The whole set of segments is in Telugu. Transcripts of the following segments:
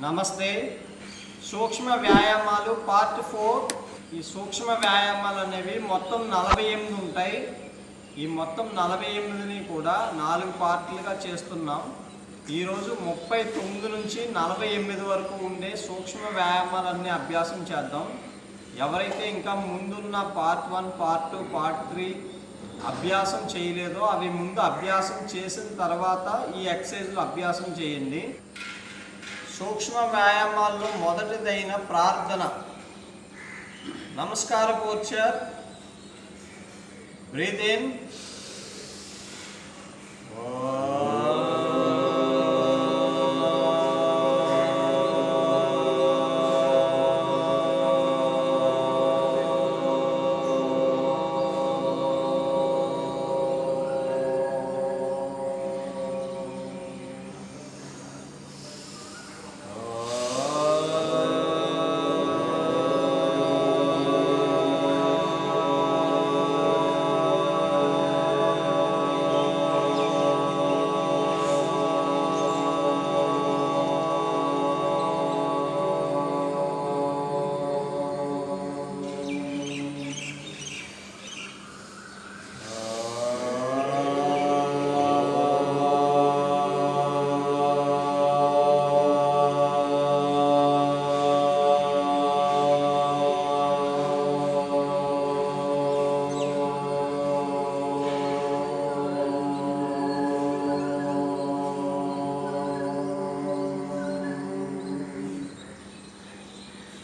నమస్తే. సూక్ష్మ వ్యాయామాలు పార్ట్ 4. ఈ సూక్ష్మ వ్యాయామాలు అనేవి మొత్తం 48 ఉంటాయి. ఈ మొత్తం 48ని కూడా 4 పార్ట్లుగా చేస్తున్నాం. ఈరోజు 39 నుంచి 48 వరకు ఉండే సూక్ష్మ వ్యాయామాలన్నీ అభ్యాసం చేద్దాం. ఎవరైతే ఇంకా ముందున్న పార్ట్ 1, పార్ట్ 2, పార్ట్ 3 అభ్యాసం చేయలేదో అవి ముందు అభ్యాసం చేసిన తర్వాత ఈ ఎక్సర్సైజ్లు అభ్యాసం చేయండి. సూక్ష్మ వ్యాయామాల్లో మొదటిదైన ప్రార్థన. నమస్కార posture. Breath in.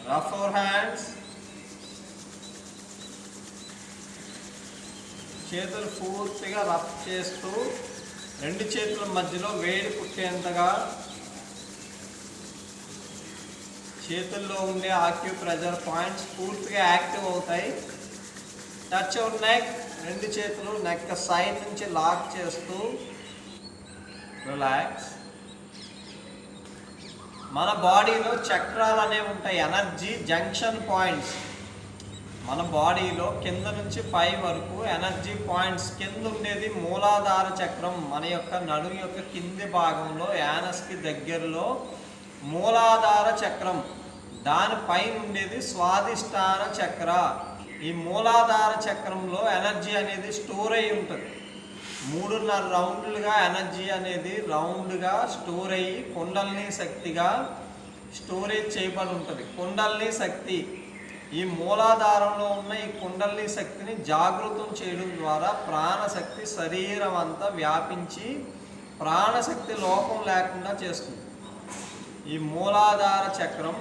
Rough our hands. చేతులు పూర్తిగా రఫ్ చేస్తూ 2 చేతుల మధ్యలో వేడి పుట్టేంతగా చేతుల్లో ఉండే ఆక్యుప్రెషర్ పాయింట్స్ పూర్తిగా యాక్టివ్ అవుతాయి. Touch our neck. 2 చేతులు నెక్ సైడ్ నుంచి లాక్ చేస్తూ రిలాక్స్. మన బాడీలో చక్రాలు అనేవి ఉంటాయి, ఎనర్జీ జంక్షన్ పాయింట్స్. మన బాడీలో కింద నుంచి పై వరకు ఎనర్జీ పాయింట్స్. కింద ఉండేది మూలాధార చక్రం, మన యొక్క నడుము యొక్క కింది భాగంలో యానస్కి దగ్గరలో మూలాధార చక్రం. దానిపైన ఉండేది స్వాదిష్టాన చక్ర. ఈ మూలాధార చక్రంలో ఎనర్జీ అనేది స్టోర్ అయి ఉంటుంది. 3.5 రౌండ్లుగా ఎనర్జీ అనేది రౌండ్గా స్టోర్ అయ్యి కుండలిని శక్తిగా స్టోరేజ్ చేయబడి ఉంటుంది. కుండలిని శక్తి, ఈ మూలాధారంలో ఉన్న ఈ కుండలిని శక్తిని జాగృతం చేయడం ద్వారా ప్రాణశక్తి శరీరం అంతా వ్యాపించి ప్రాణశక్తి లోపం లేకుండా చేస్తుంది. ఈ మూలాధార చక్రం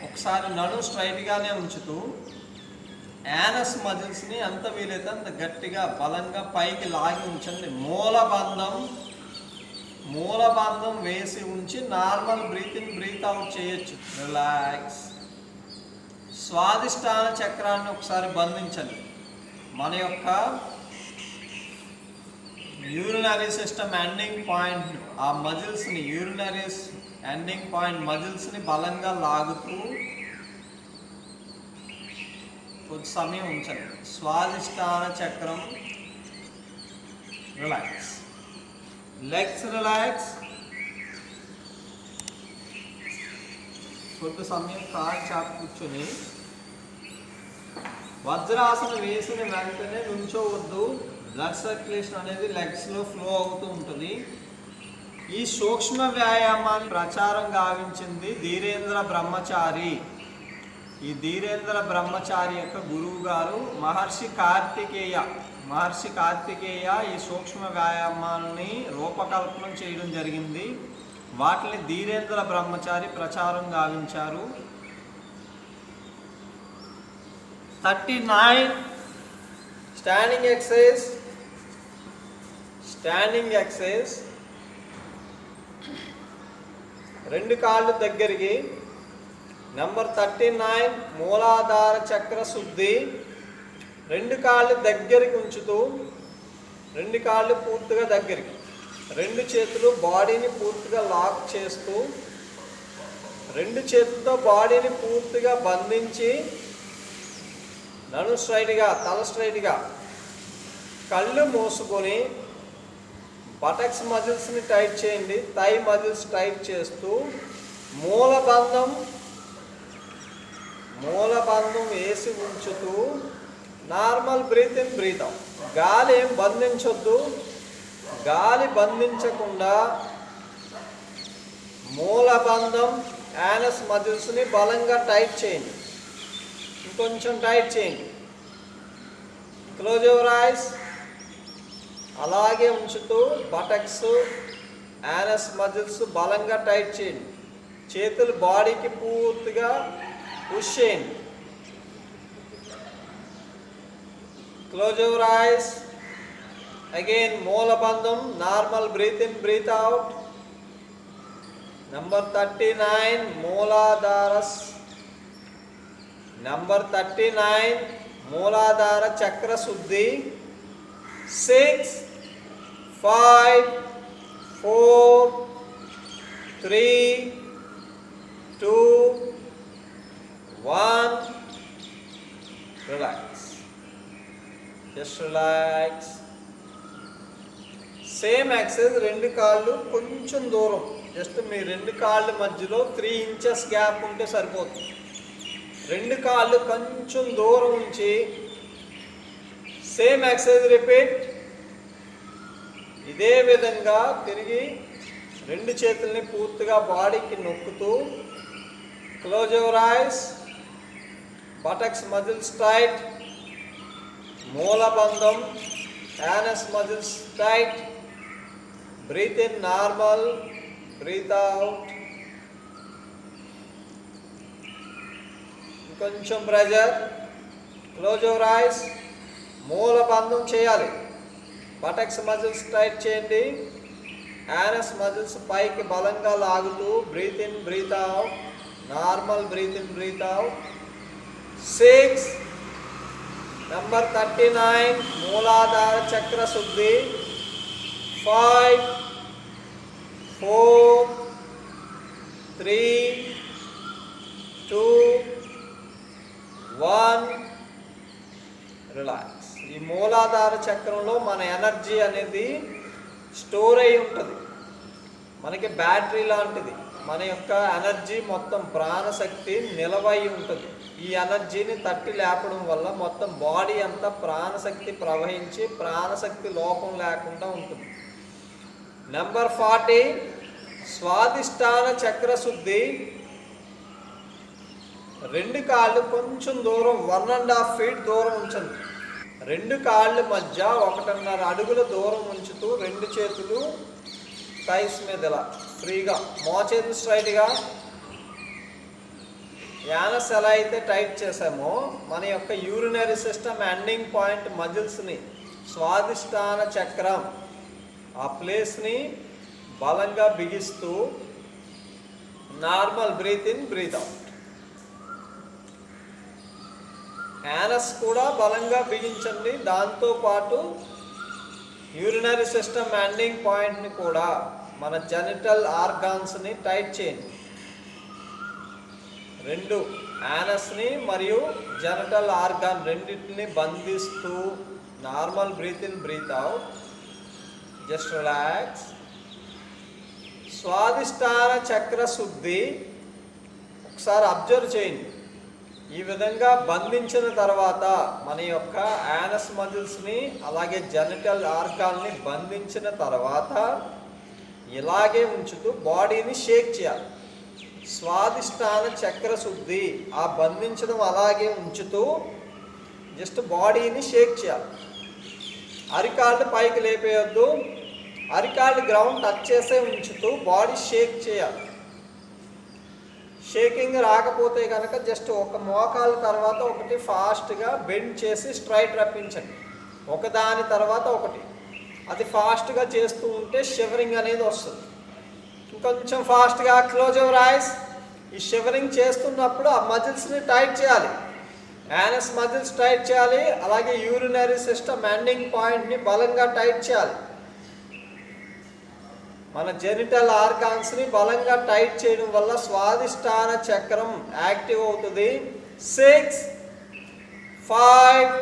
ఒకసారి నడు స్ట్రైట్గానే ఉంచుతూ యానస్ మజిల్స్ని ఎంత వీలైతే అంత గట్టిగా బలంగా పైకి లాగి ఉంచండి. మూలబంధం వేసి ఉంచి normal breath in breath out చేయొచ్చు. రిలాక్స్. స్వాదిష్టాన చక్రాన్ని ఒకసారి బంధించండి. మన యొక్క యూరినరీ సిస్టమ్ ఎండింగ్ పాయింట్, ఆ మజిల్స్ని యూరినరీ ఎండింగ్ పాయింట్ మజిల్స్ని బలంగా లాగుతూ కొద్ది సమయం ఉంచండి. స్వాదిష్టాన చక్రం. రిలాక్స్. Legs relax. కొద్ది సమయం కాలు చాపు కూర్చొని వజ్రాసనం వేసిన వెంటనే నుంచోవద్దు. బ్లడ్ సర్క్యులేషన్ అనేది లెగ్స్లో ఫ్లో అవుతూ ఉంటుంది. ఈ సూక్ష్మ వ్యాయామాన్ని ప్రచారం గావించింది ధీరేంద్ర బ్రహ్మచారి. ఈ ధీరేంద్ర బ్రహ్మచారి యొక్క గురువు గారు మహర్షి కార్తికేయ ఈ సూక్ష్మ వ్యాయామాలని రూపకల్పన చేయడం జరిగింది. వాటిని ధీరేంద్ర బ్రహ్మచారి ప్రచారం గావించారు. 39 స్టాండింగ్ ఎక్సర్సైజ్. 2 కాళ్ళు దగ్గరికి. నెంబర్ 39 మూలాధార చక్ర శుద్ధి. 2 కాళ్ళు దగ్గరికి ఉంచుతూ 2 కాళ్ళు పూర్తిగా దగ్గరికి. 2 చేతులు బాడీని పూర్తిగా లాక్ చేస్తూ 2 చేతులతో బాడీని పూర్తిగా బంధించి నడు స్ట్రైట్గా, తల స్ట్రైట్గా, కళ్ళు మూసుకొని బటక్స్ మజిల్స్ని టైట్ చేయండి. థై మజిల్స్ టైట్ చేస్తూ మూలబంధం వేసి ఉంచుతూ normal breath in breath out. గాలి ఏం బంధించొద్దు. గాలి బంధించకుండా మూలబంధం యానస్ మజిల్స్ని బలంగా టైట్ చేయండి. ఇంకొంచెం టైట్ చేయండి. Close your eyes. అలాగే ఉంచుతూ బటక్స్ యానస్ మజిల్స్ బలంగా టైట్ చేయండి. చేతులు బాడీకి పూర్తిగా పుష్ చేయండి. Close your eyes. అగైన్ మూలబంధం normal breath in breath out. Number 39 మూలాధారస్. నంబర్ 39 మూలాధార చక్ర శుద్ధి. 6 5 4 3 2 1 relax. Just relax. Same exercise. రెండు కాళ్ళు కొంచెం దూరం, జస్ట్ మీ రెండు కాళ్ళ మధ్యలో 3 ఇంచెస్ గ్యాప్ ఉంటే సరిపోతుంది. రెండు కాళ్ళు కొంచెం దూరం ఉంచి సేమ్ ఎక్సర్సైజ్ రిపీట్. ఇదే విధంగా తిరిగి రెండు చేతుల్ని పూర్తిగా బాడీకి నొక్కుతూ close your eyes. Buttocks muscles tight. మూలబంధం anus muscles tight. Breath in normal, breath out. కొంచెం ప్రెజర్. Close your eyes. మూలబంధం చేయాలి. బటక్స్ మజిల్స్ టైట్ చేయండి. యానస్ మజిల్స్ పైకి బలంగా లాగుతూ breath in breath out. Normal breath in breath out. 6 number 39 మూలాధార చక్ర శుద్ధి. 5 4 3 2 1 రిలాక్స్. ఈ మూలాధార చక్రంలో మన ఎనర్జీ అనేది స్టోర్ అయి ఉంటుంది. మనకి బ్యాటరీ లాంటిది. మన యొక్క ఎనర్జీ మొత్తం ప్రాణశక్తి నిలవై ఉంటుంది. ఈ ఎనర్జీని తట్టి లేపడం వల్ల మొత్తం బాడీ అంతా ప్రాణశక్తి ప్రవహించి ప్రాణశక్తి లోపం లేకుండా ఉంటుంది. నెంబర్ 40 స్వాదిష్టాన చక్ర శుద్ధి. రెండు కాళ్ళు కొంచెం దూరం 1.5 feet దూరం ఉంచండి. రెండు కాళ్ళ మధ్య 1.5 అడుగుల దూరం ఉంచుతూ రెండు చేతులు థైస్ మీద ఇలా ఫ్రీగా, మోచేతులు స్ట్రైట్గా. యానస్ ఎలా అయితే టైట్ చేసామో మన యొక్క యూరినరీ సిస్టమ్ ఎండింగ్ పాయింట్ మజిల్స్ని, స్వాదిష్టాన చక్రం ఆ ప్లేస్ని బలంగా బిగిస్తూ normal breath in breath out. Anus కూడా బలంగా బిగించండి. దాంతోపాటు యూరినరీ సిస్టమ్ ఎండింగ్ పాయింట్ని కూడా, మన జెనిటల్ ఆర్గాన్స్ని టైట్ చేయండి. రెండు యానస్ని మరియు జెనిటల్ ఆర్గాన్ రెండింటిని బంధిస్తూ normal breath in breath out. Just relax. స్వాదిష్టాన చక్ర శుద్ధి ఒకసారి అబ్జర్వ్ చేయండి. ఈ విధంగా బంధించిన తర్వాత మన యొక్క యానస్ మజిల్స్ని అలాగే జెనిటల్ ఆర్గాన్ని బంధించిన తర్వాత ఇలాగే ఉంచుతూ బాడీని షేక్ చేయాలి. స్వాదిష్టాన చక్ర శుద్ధి. ఆ బంధించడం అలాగే ఉంచుతూ జస్ట్ బాడీని షేక్ చేయాలి. అరికాళ్ళు పైకి లేపేయొద్దు. అరికాళ్ళు గ్రౌండ్ టచ్ చేసే ఉంచుతూ బాడీ షేక్ చేయాలి. షేకింగ్ రాకపోతే కనుక జస్ట్ ఒక మోకాల తర్వాత ఒకటి ఫాస్ట్గా బెండ్ చేసి స్ట్రైట్ రప్పించండి. ఒకదాని తర్వాత ఒకటి. అది ఫాస్ట్గా చేస్తూ ఉంటే షివరింగ్ అనేది వస్తుంది. ఇంకొంచెం ఫాస్ట్గా. Close your ice. ఈ షివరింగ్ చేస్తున్నప్పుడు ఆ మజిల్స్ని టైట్ చేయాలి. యానస్ మజిల్స్ టైట్ చేయాలి. అలాగే యూరినరీ సిస్టమ్ ఎండింగ్ పాయింట్ని బలంగా టైట్ చేయాలి. మన జెనిటల్ ఆర్గాన్స్ని బలంగా టైట్ చేయడం వల్ల స్వాదిష్టాన చక్రం యాక్టివ్ అవుతుంది. 6 5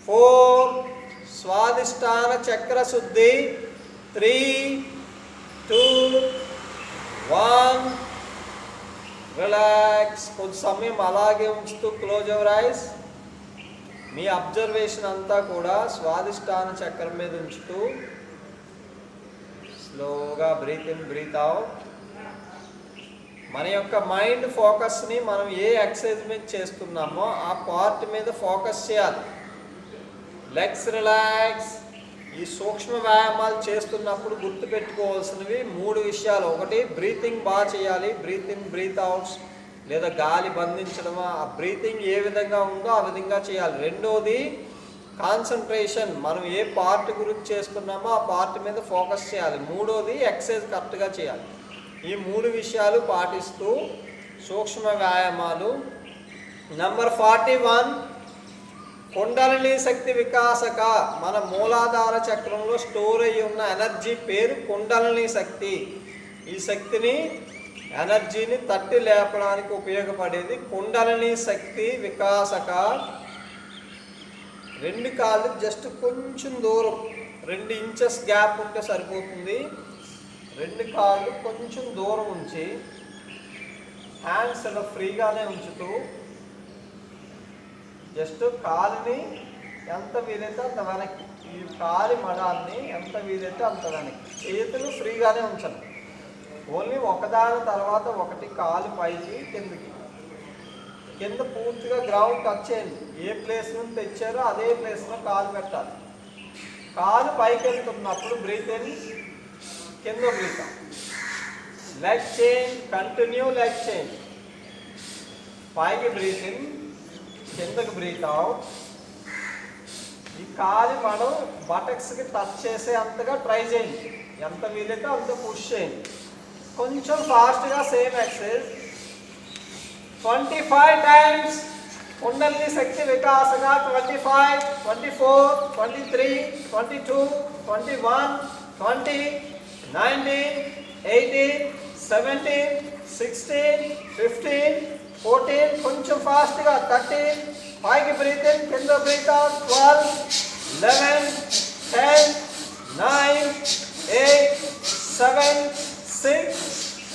4 స్వాదిష్టాన చక్ర శుద్ధి. 3 2 1 రిలాక్స్. కొంచెం సమయం అలాగే ఉంచుతూ క్లోజ్ యువర్ ఐస్. మీ అబ్జర్వేషన్ అంతా కూడా స్వాదిష్టాన చక్రం మీద ఉంచుతూ స్లోగా బ్రీత్ ఇన్ బ్రీత్ అవుట్. మన యొక్క మైండ్ ఫోకస్ని మనం ఏ ఎక్సర్సైజ్ మీద చేస్తున్నామో ఆ పార్ట్ మీద ఫోకస్ చేయాలి. Legs relax. ఈ సూక్ష్మ వ్యాయామాలు చేస్తున్నప్పుడు గుర్తుపెట్టుకోవాల్సినవి 3 విషయాలు. ఒకటి, బ్రీతింగ్ బాగా చేయాలి. బ్రీత్ ఇన్ బ్రీత్ అవుట్స్ లేదా గాలి బంధించడం, ఆ బ్రీతింగ్ ఏ విధంగా ఉందో ఆ విధంగా చేయాలి. రెండోది కాన్సన్ట్రేషన్, మనం ఏ పార్ట్ గురించి చేస్తున్నామో ఆ పార్ట్ మీద ఫోకస్ చేయాలి. మూడోది ఎక్సర్సైజ్ కరెక్ట్గా చేయాలి. ఈ 3 విషయాలు పాటిస్తూ సూక్ష్మ వ్యాయామాలు. నంబర్ 41, కుండలిని శక్తి వికాసక. మన మూలాధార చక్రంలో స్టోర్ అయ్యి ఉన్న ఎనర్జీ పేరు కుండలిని శక్తి. ఈ శక్తిని, ఎనర్జీని తట్టి లేపడానికి ఉపయోగపడేది కుండలిని శక్తి వికాసక. 2 కాళ్ళు జస్ట్ కొంచెం దూరం, 2 ఇంచెస్ గ్యాప్ ఉంటే సరిపోతుంది. 2 కాళ్ళు కొంచెం దూరం ఉంచి హ్యాండ్స్ ఇలా ఫ్రీగానే ఉంచుతూ జస్ట్ కాలుని ఎంత వీలైతే అంత వెనక్కి, ఈ కాలి మడాన్ని ఎంత వీలైతే అంత వెనక్కి, చేతులు ఫ్రీగానే ఉంచండి. ఓన్లీ ఒకదాని తర్వాత ఒకటి కాలు పైకి కిందకి, కింద పూర్తిగా గ్రౌండ్ టచ్ చేయండి. ఏ ప్లేస్ నుంచి తెచ్చారో అదే ప్లేస్లో కాలు పెట్టాలి. కాలు పైకి వెళ్తున్నప్పుడు బ్రీత్ ఇన్, కింద breath out. Leg change, continue leg change. పైకి బ్రీత్ ఇన్, కిందకి బ్రీత్ అవుట్. ఈ కాలి మనం బటక్స్కి టచ్ చేసే అంతగా ట్రై చేయండి. ఎంత వీలైతే అంత పుష్ చేయండి. కొంచెం ఫాస్ట్గా సేమ్ ఎక్సర్సైజ్ 25 టైమ్స్. కుండలిని శక్తి వికాసగా 25, 24, 23, 22, 21, 20, 19, 18, 17, 16, 15, 14. కొంచెం ఫాస్ట్గా 13. పైకి బ్రీత్ ఇన్, కింద బ్రీత్ అవుట్. 12, 11, 10, 9, 8, 7, 6,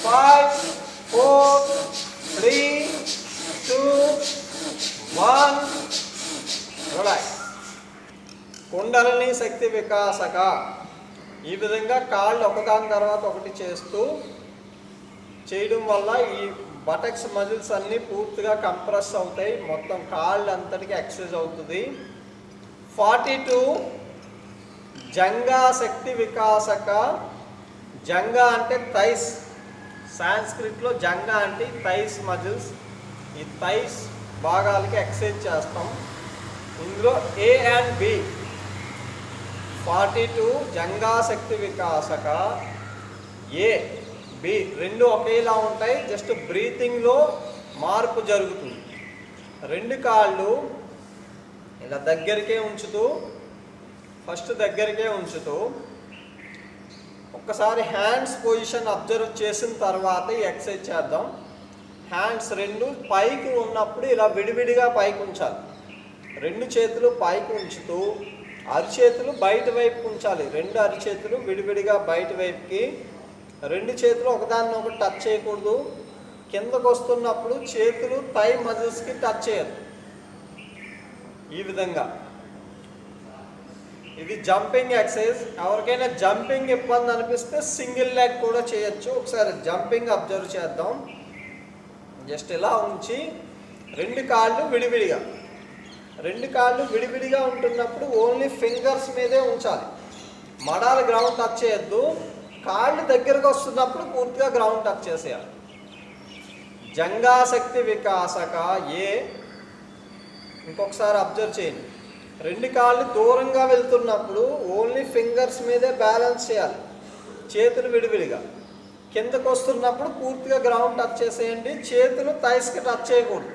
5, 4, 3, 2, 1. రిలాక్స్. కుండలిని శక్తి వికాసక. ఈ విధంగా కాళ్ళు ఒకదాని తర్వాత ఒకటి చేయడం వల్ల ఈ బటక్స్ మజిల్స్ అన్నీ పూర్తిగా కంప్రెస్ అవుతాయి. మొత్తం కాళ్ళు అంతటికి ఎక్సర్సైజ్ అవుతుంది. 42, జంగా శక్తి వికాసక. జంగా అంటే థైస్. సాంస్క్రిట్లో జంగా అంటే థైస్ మజిల్స్. ఈ థైస్ భాగాలకి ఎక్సర్సైజ్ చేస్తాం. ఇందులో A and B. 42 Janga Shakti వికాసక. A, B రెండు ఒకేలా ఉంటాయి. జస్ట్ బ్రీతింగ్లో మార్పు జరుగుతుంది. 2 కాళ్ళు ఇలా దగ్గరికే ఉంచుతూ, ఫస్ట్ దగ్గరికే ఉంచుతూ ఒక్కసారి హ్యాండ్స్ పొజిషన్ అబ్జర్వ్ చేసిన తర్వాత ఈ ఎక్సర్సైజ్ చేద్దాం. హ్యాండ్స్ 2 పైకి ఉన్నప్పుడు ఇలా విడివిడిగా పైకి ఉంచాలి. 2 చేతులు పైకి ఉంచుతూ అరిచేతులు బయట వైపుకి ఉంచాలి. 2 అరిచేతులు విడివిడిగా బయట వైపుకి. 2 చేతులు ఒకదాన్ని ఒకటి టచ్ చేయకూడదు. కిందకు వస్తున్నప్పుడు చేతులు థై మజిల్స్కి టచ్ చేయదు. ఈ విధంగా ఇది జంపింగ్ ఎక్సర్సైజ్. ఎవరికైనా జంపింగ్ ఇబ్బంది అనిపిస్తే సింగిల్ లెగ్ కూడా చేయొచ్చు. ఒకసారి జంపింగ్ అబ్జర్వ్ చేద్దాం. జస్ట్ ఇలా ఉంచి 2 కాళ్ళు విడివిడిగా, 2 కాళ్ళు విడివిడిగా ఉంటున్నప్పుడు ఓన్లీ ఫింగర్స్ మీదే ఉంచాలి. మడాలు గ్రౌండ్ టచ్ చేయొద్దు. కాళ్ళు దగ్గరకు వస్తున్నప్పుడు పూర్తిగా గ్రౌండ్ టచ్ చేసేయాలి. జంగా శక్తి వికాసక. ఏ ఇంకొకసారి అబ్జర్వ్ చేయండి. 2 కాళ్ళు దూరంగా వెళ్తున్నప్పుడు ఓన్లీ ఫింగర్స్ మీదే బ్యాలెన్స్ చేయాలి. చేతులు విడివిడిగా. కిందకు వస్తున్నప్పుడు పూర్తిగా గ్రౌండ్ టచ్ చేసేయండి. చేతులు థైస్కి టచ్ చేయకూడదు.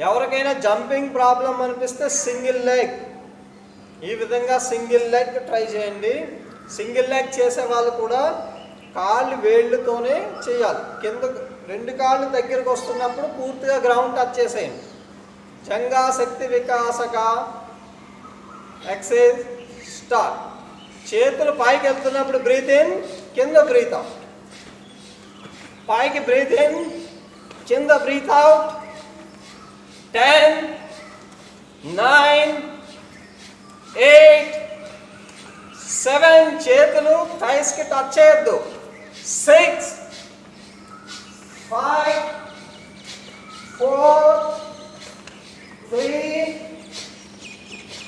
ఎవరికైనా జంపింగ్ ప్రాబ్లం అనిపిస్తే సింగిల్ లెగ్, ఈ విధంగా సింగిల్ లెగ్ ట్రై చేయండి. సింగిల్ లెగ్ చేసే వాళ్ళు కూడా కాళ్ళు వేళ్ళతోనే చేయాలి. కింద 2 కాళ్ళు దగ్గరకు వస్తున్నప్పుడు పూర్తిగా గ్రౌండ్ టచ్ చేసేయండి. జంగా శక్తి వికాసక ఎక్సర్సైజ్ స్టార్ట్. చేతులు పైకి వెళ్తున్నప్పుడు బ్రీత్ ఇన్, కింద బ్రీత్ అవుట్. పైకి బ్రీత్ ఇన్, కింద బ్రీత్ అవుట్. 10, 9, 8, 7. చేతులు థైస్కి టచ్ చేయొద్దు. 6, 5, 4, 3,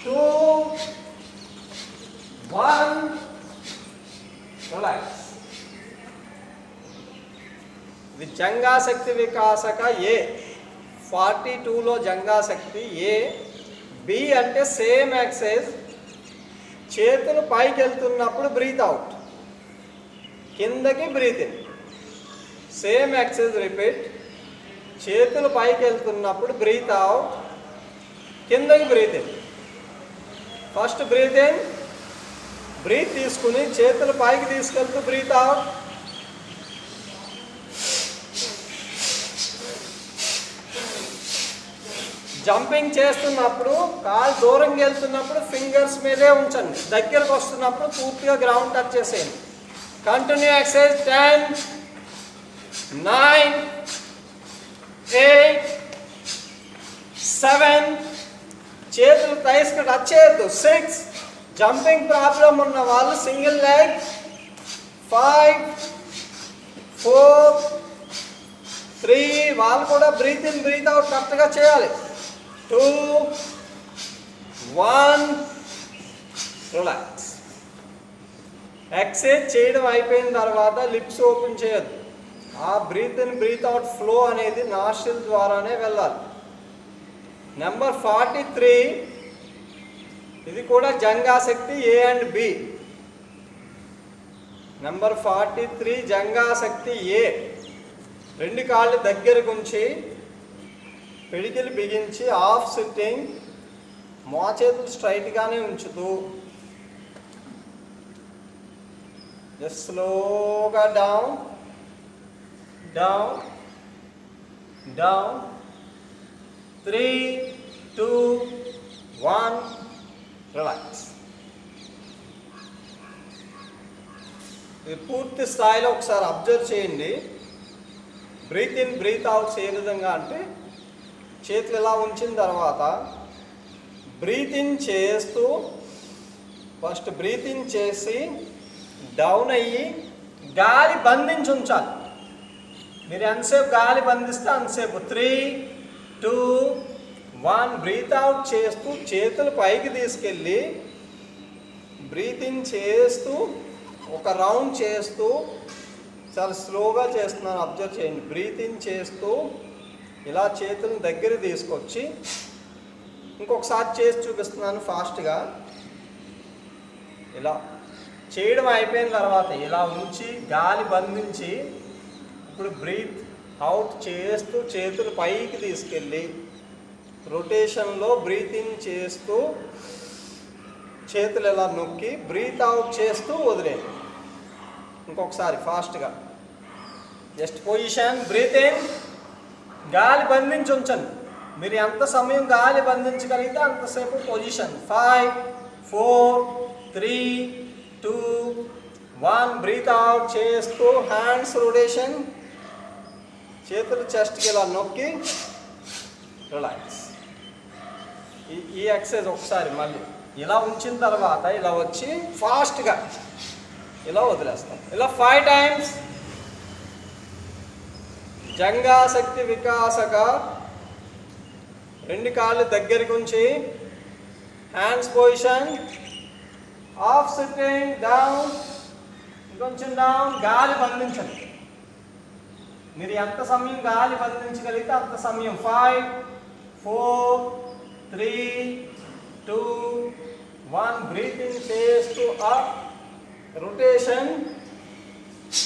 2, 1. రిలాక్స్. ఇది జంగాశక్తి వికాసక ఏ. 42లో జంగాశక్తి ఏ. బి అంటే సేమ్ ఎక్సైజ్. చేతులు పైకి వెళ్తున్నప్పుడు బ్రీత్ అవుట్, కిందకి breath in. Same exercise repeat. చేతులు పైకి వెళ్తున్నప్పుడు బ్రీత్ అవుట్, కిందకి breath in. First breath in, breath తీసుకుని చేతులు పైకి తీసుకెళ్తూ బ్రీత్ అవుట్. జంపింగ్ చేస్తున్నప్పుడు కాలు దూరంగా వెళ్తున్నప్పుడు ఫింగర్స్ మీదే ఉంచండి. దగ్గరకు వస్తున్నప్పుడు పూర్తిగా గ్రౌండ్ టచ్ చేసేయండి. Continue exercise. 10, 9, 8, 7. చేతులు థైస్కి టచ్ చేయొద్దు. 6. జంపింగ్ ప్రాబ్లం ఉన్న వాళ్ళు సింగిల్ లెగ్. 5, 4, 3. వాళ్ళు కూడా బ్రీత్ ఇన్ బ్రీత్ అవుట్ కరెక్ట్గా చేయాలి. 2, 1. రిలాక్స్. ఎక్సర్సైజ్ చేయడం అయిపోయిన తర్వాత లిప్స్ ఓపెన్ చేయొద్దు. ఆ breath in breath out flow అనేది నాస్ట్రిల్ ద్వారానే వెళ్ళాలి. నెంబర్ 43. ఇది కూడా జంగాశక్తి ఏ అండ్ బి. నెంబర్ 43 జంగాశక్తి ఏ. 2 కాళ్ళు దగ్గరకు ఉంచి పిడికిలు బిగించి హాఫ్ సిట్టింగ్, మోచేతులు స్ట్రైట్గానే ఉంచుతూ జస్ట్ స్లోగా డౌన్ డౌన్ డౌన్. 3, 2, 1. రిలాక్స్. ఇది పూర్తి స్థాయిలో ఒకసారి అబ్జర్వ్ చేయండి. బ్రీత్ ఇన్ బ్రీత్ అవుట్స్ ఏ విధంగా అంటే చేతులు ఇలా ఉంచిన తర్వాత బ్రీత్ ఇన్ చేస్తూ ఫస్ట్ బ్రీత్ ఇన్ చేసి డౌన్ అయ్యి గాలి బంధించి ఉంచాలి. మీరు ఎంతసేపు గాలి బంధిస్తే అంతసేపు. 3, 2, 1. బ్రీత్ అవుట్ చేస్తూ చేతులు పైకి తీసుకెళ్ళి బ్రీత్ ఇన్ చేస్తూ ఒక రౌండ్ చేస్తూ, చాలా స్లోగా చేస్తున్నాను అబ్జర్వ్ చేయండి. బ్రీత్ ఇన్ చేస్తూ ఇలా చేతులను దగ్గర తీసుకొచ్చి ఇంకొకసారి చేసి చూపిస్తున్నాను ఫాస్ట్గా. ఇలా చేయడం అయిపోయిన తర్వాత ఇలా ఉంచి గాలి బంధించి ఇప్పుడు బ్రీత్ అవుట్ చేస్తూ చేతులు పైకి తీసుకెళ్ళి రొటేషన్లో బ్రీత్ ఇన్ చేస్తూ చేతులు ఇలా నొక్కి బ్రీత్ అవుట్ చేస్తూ వదిలేయండి. ఇంకొకసారి ఫాస్ట్గా. Just position. బ్రీత్ ఇన్, గాలి బంధించి ఉంచండి. మీరు ఎంత సమయం గాలి బంధించగలిగితే అంతసేపు పొజిషన్. 5, 4, 3, 2, 1. బ్రీత్ అవుట్ చేస్తూ హ్యాండ్స్ రొటేషన్, చేతులు చెస్ట్కి ఇలా నొక్కి రిలాక్స్. ఈ ఎక్సర్సైజ్ ఒకసారి మళ్ళీ ఇలా ఉంచిన తర్వాత ఇలా వచ్చి ఫాస్ట్గా ఇలా వదిలేస్తాం. ఇలా 5 టైమ్స్. జంగాశక్తి వికాసక. 2 కాళ్ళు దగ్గరికి ఉంచి hands position, half sitting, down, ఇంకొంచెం డౌన్. గాలి బంధించండి. మీరు ఎంత సమయం గాలి బంధించగలిగితే అంత సమయం. 5, 4, 3, 2, 1. బ్రీత్ ఇన్ చేస్తూ up, rotation,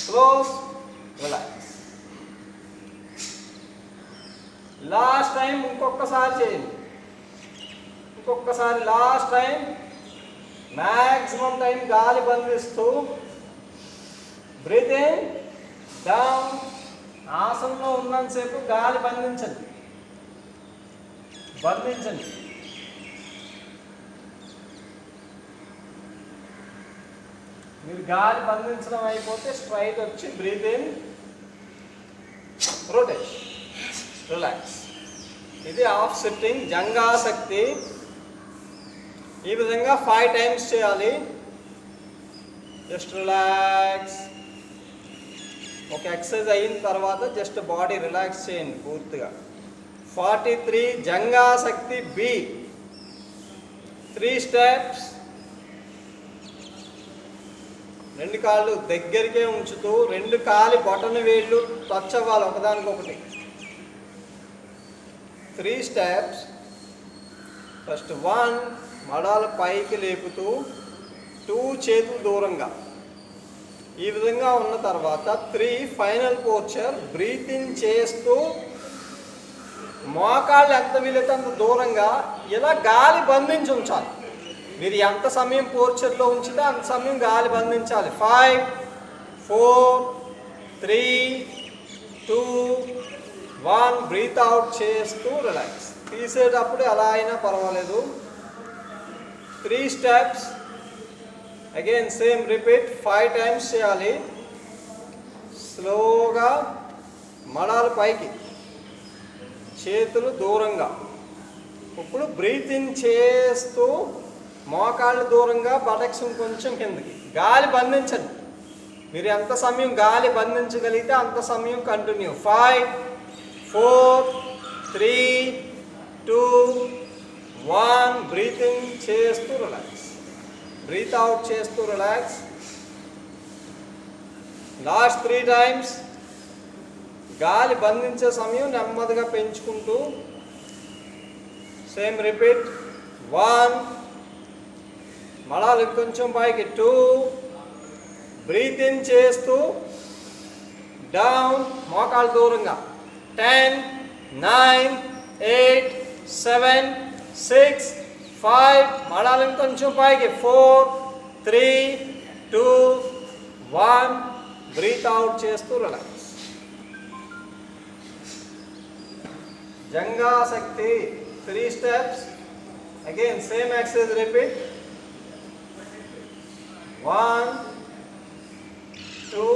close, relax. Last time ఇంకొకసారి చేయండి. ఇంకొకసారి లాస్ట్ టైం. మ్యాక్సిమం టైం గాలి బంధిస్తూ బ్రీత్ ఇన్, డౌన్. ఆసనంలో ఉన్నంతసేపు గాలి బంధించండి. మీరు గాలి బంధించడం అయిపోతే స్ట్రైట్ వచ్చి బ్రీత్ ఇన్, రొటేషన్. రిలాక్స్. ఇది హాఫ్ సిట్టింగ్ జంగాసక్తి. ఈ విధంగా 5 టైమ్స్ చేయాలి. Just relax. ఒక ఎక్సర్సైజ్ అయిన తర్వాత జస్ట్ బాడీ రిలాక్స్ చేయండి పూర్తిగా. 43 జంగాసక్తి బి. 3 స్టెప్స్. 2 కాళ్ళు దగ్గరికే ఉంచుతూ 2 కాలి బొటన వేళ్ళు టచ్ అవ్వాలి ఒకదానికొకటి. 3 స్టెప్స్. ఫస్ట్ 1 మడాలు పైకి లేపుతూ 2 చేతులు దూరంగా. ఈ విధంగా ఉన్న తర్వాత 3 ఫైనల్ పోర్చర్. బ్రీత్ ఇన్ చేస్తూ మోకాళ్ళు ఎంత వీలైతే అంత దూరంగా ఇలా గాలి బంధించి ఉంచాలి. మీరు ఎంత సమయం పోర్చర్లో ఉంచితే అంత సమయం గాలి బంధించాలి. 5 4 3 2 1 బ్రీత్ అవుట్ చేస్తూ రిలాక్స్. తీసేటప్పుడు ఎలా అయినా పర్వాలేదు. 3 steps. Again same repeat 5 times చేయాలి. స్లోగా మడాలు పైకి, చేతులు దూరంగా. ఇప్పుడు బ్రీత్ ఇన్ చేస్తూ మోకాళ్ళు దూరంగా, బటక్స్ కొంచెం కిందకి. గాలి బంధించండి. మీరు ఎంత సమయం గాలి బంధించగలిగితే అంత సమయం కంటిన్యూ. 5 4 3 2 1 బ్రీత్ ఇన్ చేస్తూ రిలాక్స్. బ్రీత్ అవుట్ చేస్తూ రిలాక్స్. Last 3 times. గాలి బంధించే సమయం నెమ్మదిగా పెంచుకుంటూ సేమ్ రిపీట్. 1 మడాలు కొంచెం పైకి. 2 బ్రీత్ ఇన్ చేస్తూ డౌన్, మోకాలు దూరంగా. 10 9 8 7 6 5 మడాలు కొంచెం పైకి. 4 3 2 1 బ్రీత్ అవుట్ చేస్తూ రిలాక్స్. జంగాసక్తి 3 steps. Again same exercise repeat. 1 2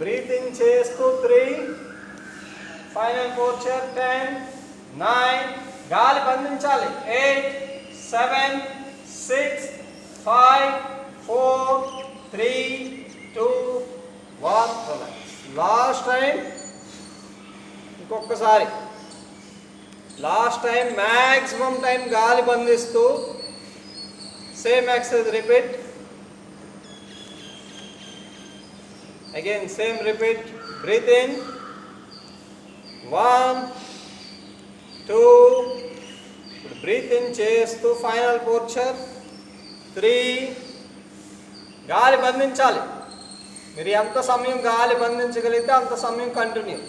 breath in చేస్తూ 3 ఫైనల్ పోర్చర్. 10 9 గాలి బంధించాలి. 8 7 6 5 4 3 2 1 రిలాక్స్. Last time. ఇంకొకసారి లాస్ట్ టైం. మ్యాక్సిమం టైం గాలి బంధిస్తూ same exercise repeat. Again same repeat. Breath in 1 2 breath in చేస్తూ ఫైనల్ పోర్చర్. 3 గాలి బంధించాలి. మీరు ఎంత సమయం గాలి బంధించగలిగితే అంత సమయం కంటిన్యూ.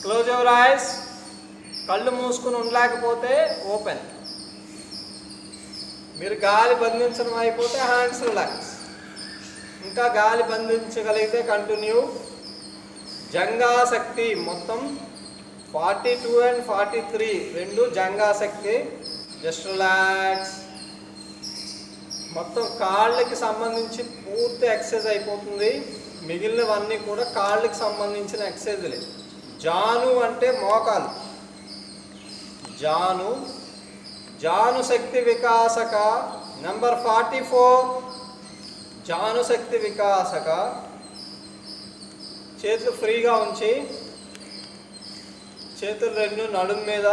Close your ice. కళ్ళు మూసుకుని ఉండలేకపోతే ఓపెన్. మీరు గాలి బంధించడం అయిపోతే హ్యాండ్స్ రిలాక్స్. ఇంకా గాలి బంధించగలిగితే కంటిన్యూ. జంగాసక్తి మొత్తం 42 and 43 రెండు జంగాసక్తి. Just relax. మొత్తం కాళ్ళకి సంబంధించి పూర్తి ఎక్సర్సైజ్ అయిపోతుంది. మిగిలినవన్నీ కూడా కాళ్ళకి సంబంధించిన ఎక్సర్సైజ్లే. జాను అంటే మోకాలు. జాను. జాను శక్తి వికాసక నంబర్ 44. జాను శక్తి వికాసక. చేతులు ఫ్రీగా ఉంచి, చేతులు 2 నడుము మీద,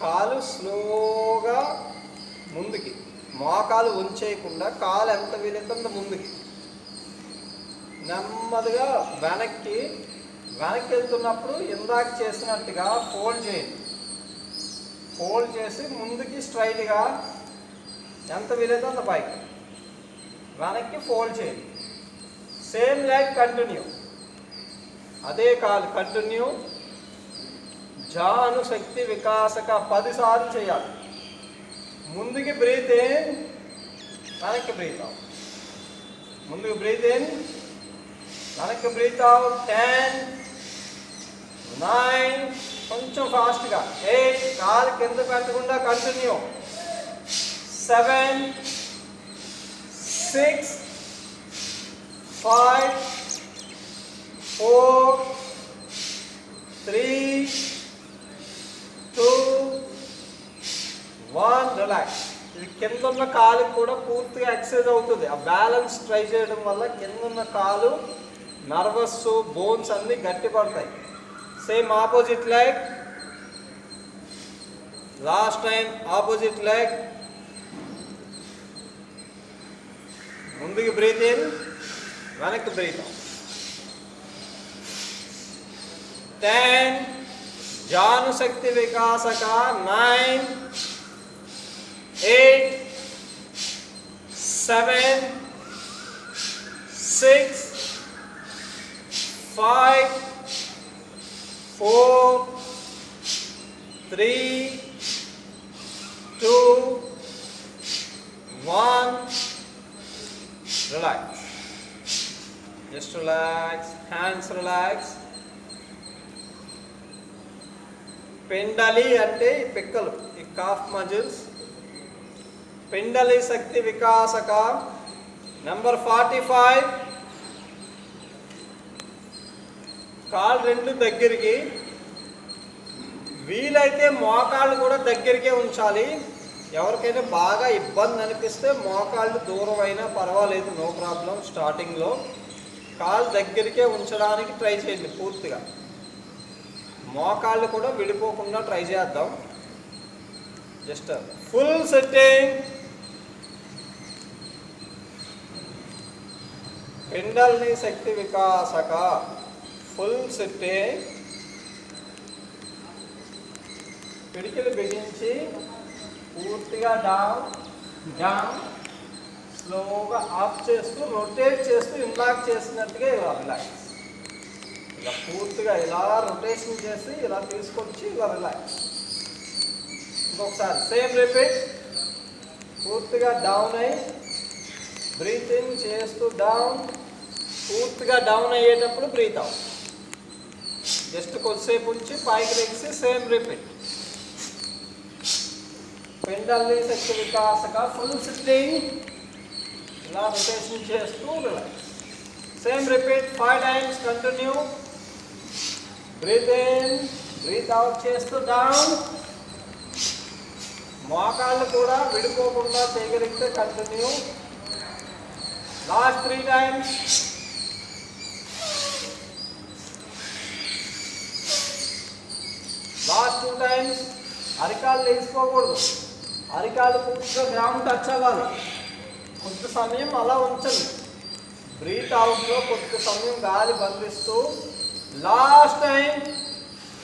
కాలు స్లోగా ముందుకి, మోకాలు ఉంచేయకుండా కాలు ఎంత వీలైతే అంత ముందుకి. నెమ్మదిగా వెనక్కి వెళ్తున్నప్పుడు ఇందాక చేసినట్టుగా ఫోల్డ్ చేయండి. ఫోల్డ్ చేసి ముందుకి స్ట్రైట్గా ఎంత వీలైతే అంత పైకి. వెనక్కి ఫోల్డ్ చేయండి. Same like continue. అదే కాలు కంటిన్యూ. జాను శక్తి వికాసక 10 సార్లు చేయాలి. ముందుకి బ్రీత్ ఇన్, వెనక్కి బ్రీత్ అవుట్. ముందుకు బ్రీత్ ఇన్, వెనక్కి బ్రీత్ అవుట్. 10 9 కొంచెం ఫాస్ట్గా. 8 కాలు కింద పెట్టకుండా కంటిన్యూ. 7 6 5 4 3 2 1 రిలాక్స్. ఇది కింద ఉన్న కాలు కూడా పూర్తిగా ఎక్సర్సైజ్ అవుతుంది. ఆ బ్యాలెన్స్ ట్రై చేయడం వల్ల కింద ఉన్న కాలు నర్వస్ బోన్స్ అన్నీ గట్టిపడతాయి. Same opposite leg. Last time opposite leg. ముందుకు బ్రీత్ ఇన్, వెనక్కి బ్రీత్ అవుట్. 10 జానుశక్తి వికాసక. 9 8 7 6 5 4 3 2 1 relax. Just relax, hands relax. పిండలి అంటే ఈ పిక్కలు, ఈ కాఫ్ మజిల్స్. పిండలి శక్తి వికాసక. నెంబర్ 45. కాళ్ళు రెండు దగ్గరికి, వీలైతే మోకాళ్ళు కూడా దగ్గరికే ఉంచాలి. ఎవరికైనా బాగా ఇబ్బంది అనిపిస్తే మోకాళ్ళు దూరం అయినా పర్వాలేదు, నో ప్రాబ్లం. స్టార్టింగ్లో కాళ్ళు దగ్గరికే ఉంచడానికి ట్రై చేయండి పూర్తిగా. మోకాళ్ళు కూడా విడిపోకుండా ట్రై చేద్దాం. Just full setting. పిండల్ని శక్తి వికాసక. Full setting. పిడికిలు బిగించి పూర్తిగా డౌన్ డౌన్, స్లోగా ఆఫ్ చేస్తూ రొటేట్ చేస్తూ ఇందాక చేసినట్టుగా ఇలా రిలాక్స్. ఇలా పూర్తిగా ఇలా రొటేషన్ చేసి ఇలా తీసుకొచ్చి ఇలా రిలాక్స్. ఇంకొకసారి సేమ్ రిపీట్. పూర్తిగా డౌన్ అయ్యి బ్రీత్ ఇన్ చేస్తూ డౌన్, పూర్తిగా డౌన్ అయ్యేటప్పుడు బ్రీత్ అవుట్. జస్ట్ కొద్దిసేపు ఉంచి పైకి లెగిసి సేమ్ రిపీట్. పిండల్ని శక్తి వికాసక. Full sitting. ఇలా రొటేషన్ చేస్తూ relax. Same repeat 5 times. Continue. Breath in, breath out చేస్తూ డౌన్. మోకాళ్ళు కూడా విడిపోకుండా చేయగలిగితే continue. Last 3 times. Last 2 times. అరికాళ్ళు లేచిపోకూడదు, అరికాళ్ళు పూర్తిగా గ్రౌండ్ టచ్ అవ్వాలి. కొంత సమయం అలా ఉంచండి. బ్రీత్ అవుట్లో కొంత సమయం గాలి బంధిస్తూ. లాస్ట్ టైం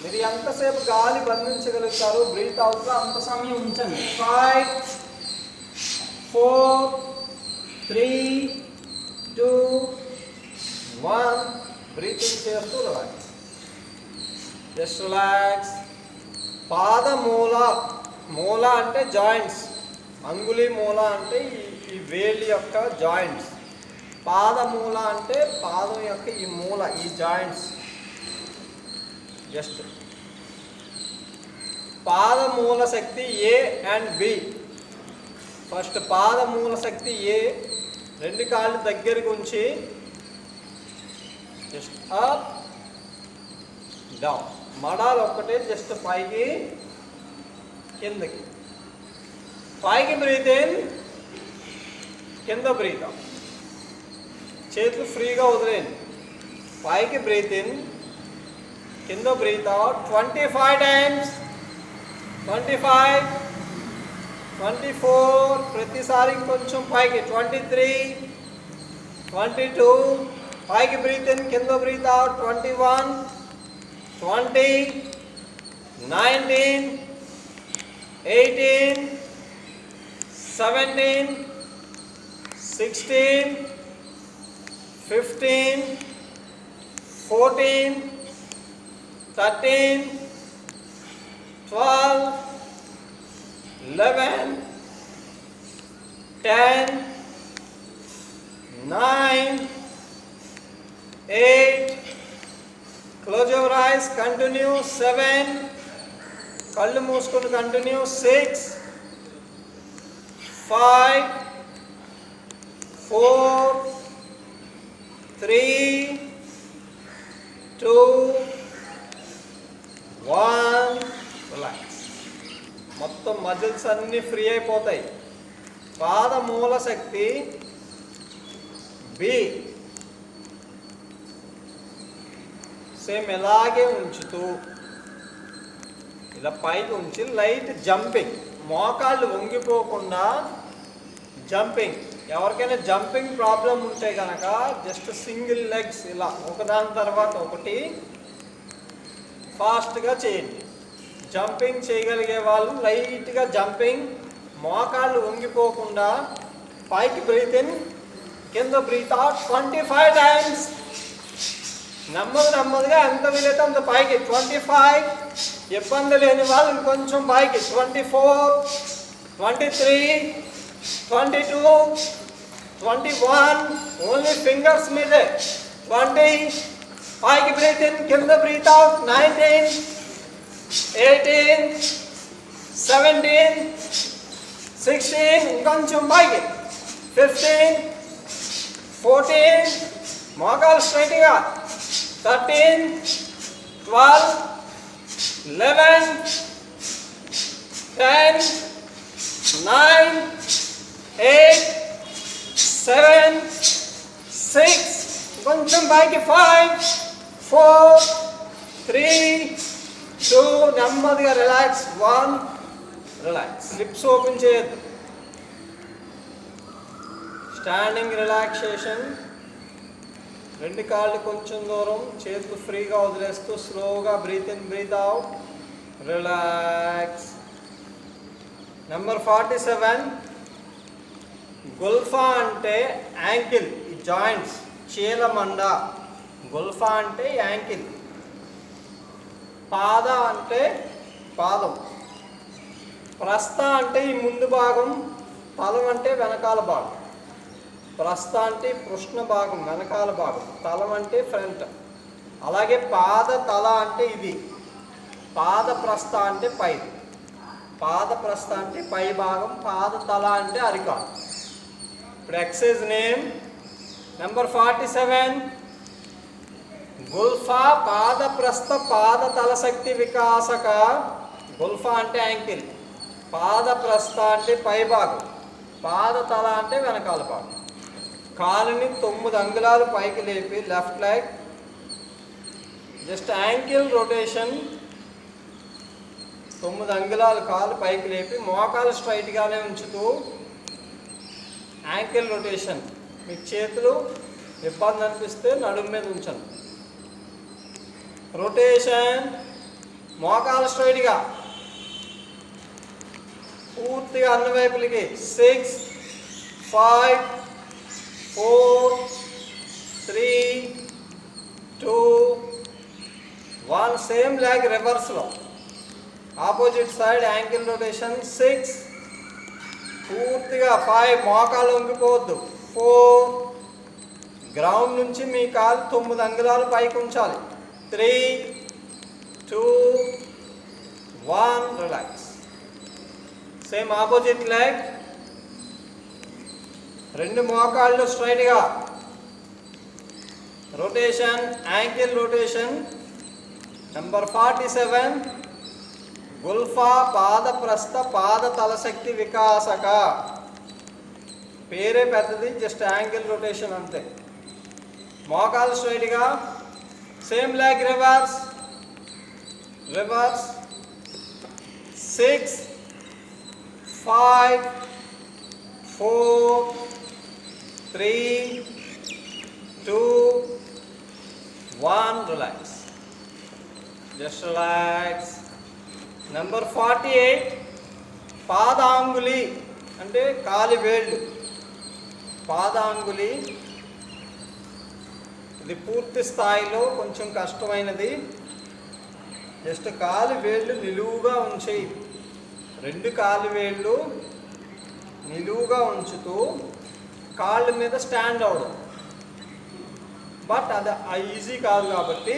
మీరు ఎంతసేపు గాలి బంధించగలుగుతారు బ్రీత్ అవుట్లో అంత సమయం ఉంచండి. 5 4 3 2 1 బ్రీతింగ్ చేస్తూ రిలాక్స్. Just relax. పాదమూల. మూల అంటే జాయింట్స్. అంగుళి మూల అంటే ఈ వేలి యొక్క జాయింట్స్. పాదమూల అంటే పాదం యొక్క ఈ మూల, ఈ జాయింట్స్. జస్ట్ పాదమూల శక్తి ఏ అండ్ బి. ఫస్ట్ పాదమూల శక్తి ఏ. రెండు కాళ్ళు దగ్గరికి ఉంచి జస్ట్ అప్ డౌన్. మడాలు ఒక్కటే జస్ట్ పైకి కిందకి. పైకి బ్రీత్ ఇన్, కింద బ్రీత్ అవుట్. చేతులు ఫ్రీగా వదిలేయండి. పైకి బ్రీత్ ఇన్, కింద బ్రీత్ అవుట్. 25 times. 25 24. ప్రతిసారి కొంచెం పైకి. 23 22. పైకి బ్రీత్ ఇన్, కింద breath out. 21 20 19 18 17 16 15 14 13 12 11 10 9 8. Close your eyes. Continue. 7. కళ్ళు మూసుకొని కంటిన్యూ. 6 5 4 3 మజిల్స్ అన్నీ ఫ్రీ అయిపోతాయి. పాద మూల శక్తి బి. సేమ్ ఇలాగే ఉంచుతూ ఇలా పైకి ఉంచి లైట్ జంపింగ్, మోకాళ్ళు వంగిపోకుండా జంపింగ్. ఎవరికైనా జంపింగ్ ప్రాబ్లం ఉంటే కనుక జస్ట్ సింగిల్ లెగ్స్ ఇలా ఒకదాని తర్వాత ఒకటి ఫాస్ట్గా చేయండి. జంపింగ్ చేయగలిగే వాళ్ళు లైట్గా జంపింగ్, మోకాళ్ళు వంగిపోకుండా పైకి బ్రీత్ ఇన్, కింద బ్రీత్ అవుట్ 25 టైమ్స్. నెమ్మదిగా ఎంత వీలైతే అంత పైకి 25. ఇబ్బంది లేని వాళ్ళు ఇంకొంచెం పైకి 24, 23, 22, 21. ఓన్లీ ఫింగర్స్ మీదే 20. పైకి బ్రీత్ ఇన్, కింద బ్రీత్ అవుట్ 19, 18, 17, 16. ఇంకొంచెం పైకి 15, 14. మోకాలు స్ట్రైట్గా 13, 12, 11, 10, 9, 8, 7, 6. కొంచెం పైకి 5, 4, 3, 2. నెమ్మదిగా రిలాక్స్. 1. రిలాక్స్. లిప్స్ ఓపెన్ చేయొద్దు. Standing relaxation. రెండు కాళ్ళు కొంచెం దూరం, చేతులు ఫ్రీగా వదిలేస్తూ స్లోగా breath in, breath out. Relax. Number 47. గుల్ఫా అంటే యాంకిల్, ఈ జాయింట్స్ చీలమండ. గుల్ఫా అంటే యాంకిల్. పాద అంటే పాదం. ప్రస్థ అంటే ఈ ముందు భాగం, తలం అంటే వెనకాల భాగం. ప్రస్థ అంటే పృష్ణ భాగం, వెనకాల భాగం. తలం అంటే ఫ్రంట్. అలాగే పాద తల అంటే ఇది. పాద ప్రస్థ అంటే పై. పాద ప్రస్థ అంటే పై భాగం, పాద తల అంటే అరికాలు. ఇప్పుడు ఎక్సర్సైజ్ నేమ్ నెంబర్ 47. గుల్ఫా పాద ప్రస్థ పాద తల శక్తి వికాసక. గుల్ఫా అంటే యాంకిల్, పాద ప్రస్థ అంటే పై భాగం, పాద తల అంటే వెనకాల భాగం. కాలుని 9 అంగుళాలు పైకి లేపి left leg just ankle rotation. 9 అంగుళాలు కాలు పైకి లేపి మోకాలు స్ట్రైట్గానే ఉంచుతూ యాంకిల్ రొటేషన్. మీకు చేతులు ఇబ్బంది అనిపిస్తే నడుము మీద ఉంచండి. రొటేషన్. మోకాలు స్ట్రైట్గా పూర్తిగా అన్ని వైపులకి. 6, 5, 4, 3, 2, 1. సేమ్ లెగ్ రివర్స్లో ఆపోజిట్ సైడ్ యాంకిల్ రొటేషన్. 6 పూర్తిగా. 5 మోకాలు వంగిపోవద్దు. 4 గ్రౌండ్ నుంచి మీ కాలు 9 అంగుళాలు పైకి ఉంచాలి. 3, 2, 1. రిలాక్స్. Same opposite leg. 2 మోకాళ్ళు స్ట్రైట్గా. Rotation, ankle rotation. నెంబర్ 47. గుల్ఫా పాద ప్రస్థ పాద తలశక్తి వికాసక. పేరే పెద్దది, జస్ట్ యాంకిల్ రొటేషన్ అంతే. మోకాలు స్ట్రైట్గా. Same leg reverse. Reverse. 6, 5, 4, 3, 2, 1. Relax. Just relax. Number 48. పాదాంగులి అంటే కాలి వేళ్ళు. పాదాంగులి ఇది పూర్తి స్థాయిలో కొంచెం కష్టమైనది. జస్ట్ కాలి వేళ్ళు నిలువుగా ఉంచేయి. 2 కాలి వేళ్ళు నిలువుగా ఉంచుతూ కాళ్ళ మీద స్టాండ్ అవడం. బట్ అది ఈజీ కాదు కాబట్టి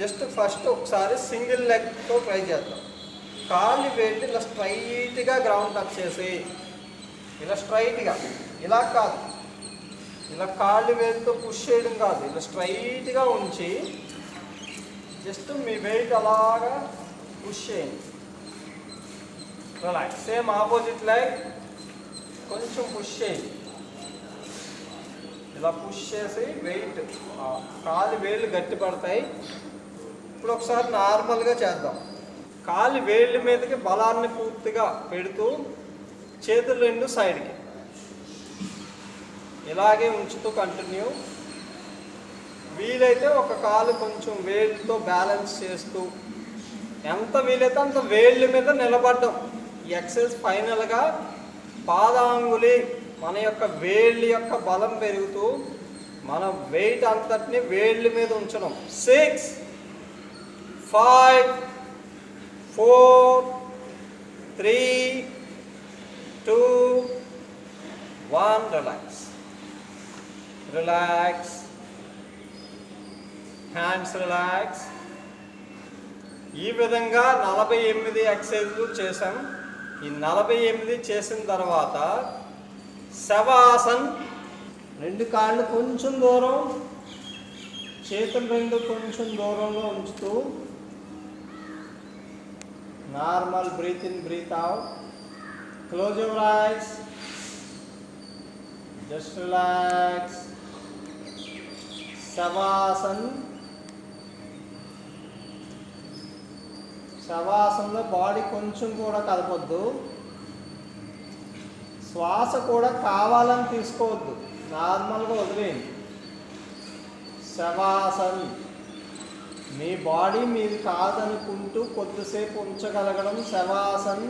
జస్ట్ ఫస్ట్ ఒకసారి సింగిల్ లెగ్తో ట్రై చేద్దాం. కాళ్ళు వేళ్ళు ఇలా స్ట్రైట్గా గ్రౌండ్ టచ్ చేసి ఇలా స్ట్రైట్గా, ఇలా కాదు, ఇలా కాళ్ళు వేలుతో పుష్ చేయడం కాదు, ఇలా స్ట్రైట్గా ఉంచి జస్ట్ మీ వెయిట్ అలాగా పుష్ చేయండి. రిలాక్స్. సేమ్ ఆపోజిట్ లెగ్ కొంచెం పుష్ చేయి. ఇలా పుష్ చేసి వెయిట్ కాలు వేళ్ళు గట్టి పడతాయి. ఇప్పుడు ఒకసారి నార్మల్గా చేద్దాం. కాలు వేళ్ళ మీదకి బలాన్ని పూర్తిగా పెడుతూ చేతులు రెండు సైడ్కి ఇలాగే ఉంచుతూ కంటిన్యూ. వీలైతే ఒక కాలు కొంచెం వేళ్ళతో బ్యాలెన్స్ చేస్తూ ఎంత వీలైతే అంత వేళ్ళ మీద నిలబడ్డం. ఈ ఎక్సర్సైజ్ ఫైనల్గా పాదాంగులి మన యొక్క వేళ్ళ యొక్క బలం పెరుగుతూ మన వెయిట్ అంతటిని వేళ్ళ మీద ఉంచడం. 6 5 4 3 2 1 రిలాక్స్. రిలాక్స్. Hands relax. ఈ విధంగా 48 ఎక్సర్సైజ్లు చేసాం. ఈ 48 చేసిన తర్వాత శవాసన్. రెండు కాళ్ళు కొంచెం దూరం, చేతులు రెండు కొంచెం దూరంలో ఉంచుతూ normal breath in breath out. Close your eyes. Just relax. శవాసన్. శవాసంలో బాడీ కొంచెం కూడా కదపొద్దు. శ్వాస కూడా కావాలని తీసుకోవద్దు, నార్మల్గా వదిలేయండి. శవాసన్. మీ బాడీ మీది కాదనుకుంటూ కొద్దిసేపు ఉంచగలగడం శవాసన్.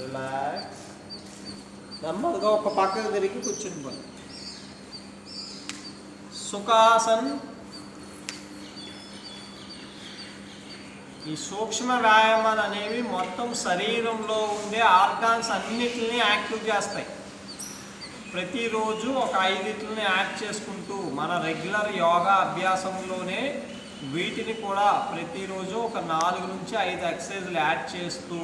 రిలాక్స్. నెమ్మదిగా ఒక పక్కకు తిరిగి కూర్చుని. సుఖాసన్. ఈ సూక్ష్మ వ్యాయామాలు అనేవి మొత్తం శరీరంలో ఉండే ఆర్గాన్స్ అన్నిటిని యాక్టివ్ చేస్తాయి. ప్రతిరోజు ఒక 5 యాడ్ చేసుకుంటూ మన రెగ్యులర్ యోగా అభ్యాసంలోనే వీటిని కూడా ప్రతిరోజు ఒక 4 నుంచి 5 ఎక్సర్సైజ్లు యాడ్ చేస్తూ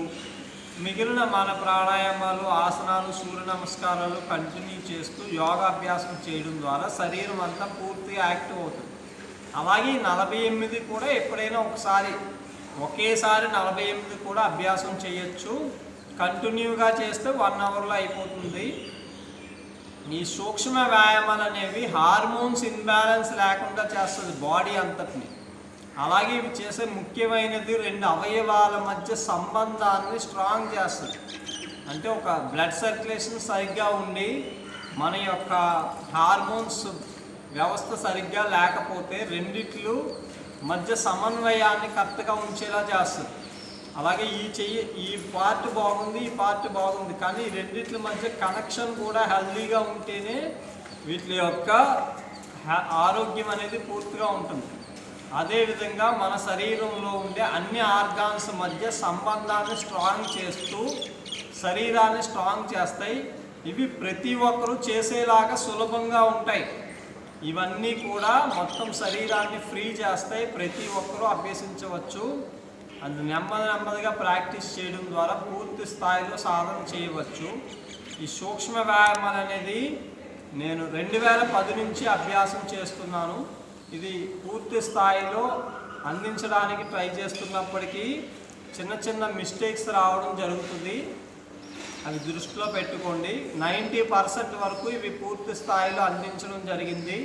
మిగిలిన మన ప్రాణాయామాలు, ఆసనాలు, సూర్య నమస్కారాలు కంటిన్యూ చేస్తూ యోగాభ్యాసం చేయడం ద్వారా శరీరం అంతా పూర్తిగా యాక్టివ్ అవుతుంది. అలాగే 48 కూడా ఎప్పుడైనా ఒకసారి ఒకేసారి 48 కూడా అభ్యాసం చేయొచ్చు. కంటిన్యూగా చేస్తే 1 అవర్లో అయిపోతుంది. ఈ సూక్ష్మ వ్యాయామాలు అనేవి హార్మోన్స్ ఇన్బ్యాలెన్స్ లేకుండా చేస్తుంది బాడీ అంతటిని. అలాగే ఇవి చేసే ముఖ్యమైనది 2 అవయవాల మధ్య సంబంధాన్ని స్ట్రాంగ్ చేస్తుంది. అంటే ఒక బ్లడ్ సర్క్యులేషన్ సరిగ్గా ఉండి మన యొక్క హార్మోన్స్ వ్యవస్థ సరిగ్గా లేకపోతే రెండిట్లు మధ్య సమన్వయాన్ని కరెక్ట్గా ఉంచేలా చేస్తుంది. అలాగే ఈ పార్ట్ బాగుంది, ఈ పార్ట్ బాగుంది, కానీ ఈ రెండిట్ల మధ్య కనెక్షన్ కూడా హెల్దీగా ఉంటేనే వీటి యొక్క ఆరోగ్యం అనేది పూర్తిగా ఉంటుంది. అదేవిధంగా మన శరీరంలో ఉండే అన్ని ఆర్గాన్స్ మధ్య సంబంధాన్ని స్ట్రాంగ్ చేస్తూ శరీరాన్ని స్ట్రాంగ్ చేస్తాయి. ఇవి ప్రతి ఒక్కరూ చేసేలాగా సులభంగా ఉంటాయి. ఇవన్నీ కూడా మొత్తం శరీరాన్ని ఫ్రీ చేస్తాయి. ప్రతి ఒక్కరూ అభ్యసించవచ్చు. అది నెమ్మదిగా ప్రాక్టీస్ చేయడం ద్వారా పూర్తి స్థాయిలో సాధన చేయవచ్చు. ఈ సూక్ష్మ వ్యాయామాలు అనేది నేను 2010 నుంచి అభ్యాసం చేస్తున్నాను. ఇది పూర్తి స్థాయిలో అందించడానికి ట్రై చేస్తున్నప్పటికీ చిన్న మిస్టేక్స్ రావడం జరుగుతుంది. అవి దృష్టిలో పెట్టుకోండి. 90% వరకు ఇవి పూర్తి స్థాయిలో అందించడం జరిగింది.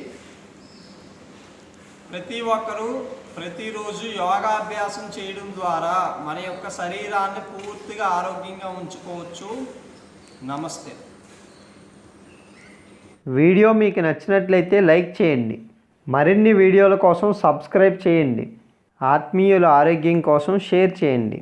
ప్రతి ఒక్కరూ ప్రతిరోజు యోగాభ్యాసం చేయడం ద్వారా మన యొక్క శరీరాన్ని పూర్తిగా ఆరోగ్యంగా ఉంచుకోవచ్చు. నమస్తే. వీడియో మీకు నచ్చినట్లయితే లైక్ చేయండి. మరిన్ని వీడియోల కోసం సబ్స్క్రైబ్ చేయండి. ఆత్మీయుల ఆరోగ్యం కోసం షేర్ చేయండి.